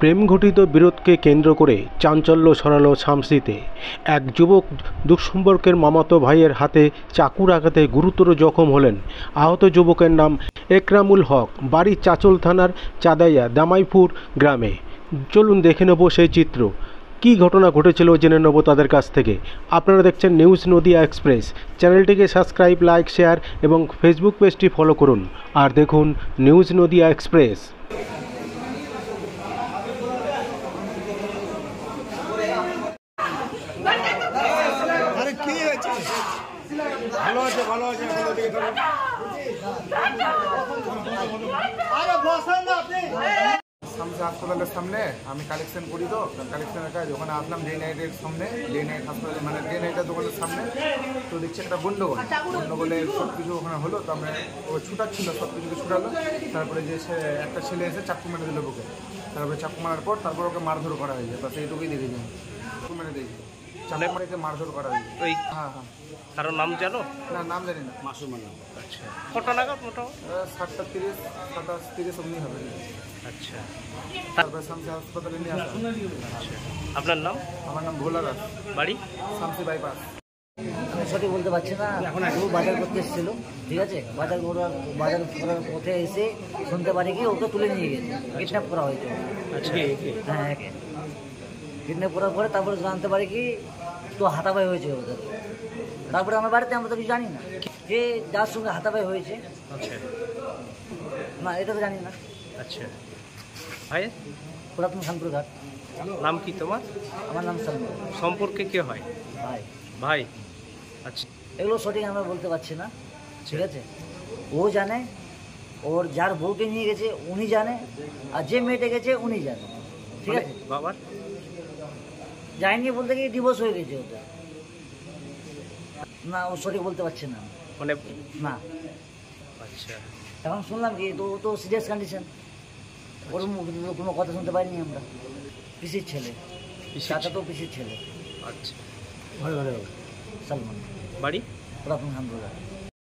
প্রেমঘটিত বিরোধকে কেন্দ্র করে চাঞ্চল্য ছড়ালো শামসিতে। এক যুবক দুঃসম্পর্কের মামাতো ভাইয়ের হাতে চাকুর আঘাতে গুরুতর জখম হলেন। আহত যুবকের নাম একরামুল হক, বাড়ি চাঁচল থানার চাঁদাইয়া দামাইপুর গ্রামে। চলুন দেখে নেব সেই চিত্র। কী ঘটনা ঘটেছিল জেনে নেব তাদের কাছ থেকে। আপনারা দেখছেন নিউজ নদিয়া এক্সপ্রেস। চ্যানেলটিকে সাবস্ক্রাইব, লাইক, শেয়ার এবং ফেসবুক পেজটি ফলো করুন। আর দেখুন নিউজ নদিয়া এক্সপ্রেস। ভালো আছে ভালো আছে শামসি হাসপাতালের সামনে আমি কালেকশন করি, তো কালেকশনের কাজ ওখানে আসলাম ডে নাইটের সামনে, ডে নাইট হাসপাতাল মানে ডে নাইটের দোকানের সামনে। তো দেখছি একটা গন্ডগোলে সব কিছু ওখানে হলো। তো আমরা ও ছুটাচ্ছিল, সব কিছুকে ছুটালো। তারপরে যে একটা ছেলে এসে চাকু মেরে দিল বুকে। তারপরে চাকু মারার পর তারপর ওকে মারধর করা হয়েছে। বাস এইটুকুই দেখেছি, চাকু মেরে দিয়েছি, চাকু মেরে মারধর করা হয়েছে। ওই হ্যাঁ হ্যাঁ। কারোর নাম জানো? না, নাম জানি না। মাসুমের নাম। আচ্ছা, কটা নাগাদ মোটামুটি? 7:30, 27:30 অমনি হবে। আচ্ছা, তারপরে শামসি হাসপাতালে নিয়ে আসা। আচ্ছা, আপনার নাম? আমার নাম ভোলা দাস, বাড়ি শামসি বাইপাস। আমি সঠিক বলতে পারছি না। ও বাজার করতে এসেছিল, ঠিক আছে, বাজার করার পথে এসে শুনতে পারি কি ওকে তুলে নিয়ে গেছে, কিডন্যাপ করা হয়েছে। আচ্ছা, হ্যাঁ, একে কিডন্যাপ করার পরে তারপরে জানতে পারি কি তো হাতাপাই হয়েছে ওদের। তারপরে আমার বাড়িতে আমরা তো কিছু জানি না যে যার সঙ্গে হাতাপাই হয়েছে। আচ্ছা, না, এটা তো জানি না। আচ্ছা, ভাই পুরাতন খানপুর ঘাট। নাম কি তোমার? আমার নাম সালমান। সম্পর্কে কে হয়? ভাই। ভাই, আচ্ছা। এগুলো সঠিক আমরা বলতে পারছি না, ঠিক আছে। ও জানে, ওর যার বউকে নিয়ে গেছে উনি জানে, আর যে মেয়েটা গেছে উনি জানে, ঠিক আছে। বাবার যায়নি বলতে গিয়ে ডিভোর্স হয়ে গেছে ওটা। না, ও সঠিক বলতে পারছে না মানে না। আচ্ছা, এখন শুনলাম কি তো ও তো সিরিয়াস কন্ডিশন, ওর কোনো কথা শুনতে পারিনি আমরা। পিসির ছেলে, চাচা তো পিসির ছেলে। আচ্ছা, সালমান। বাড়ি পুরাতন খানপুর ঘাট।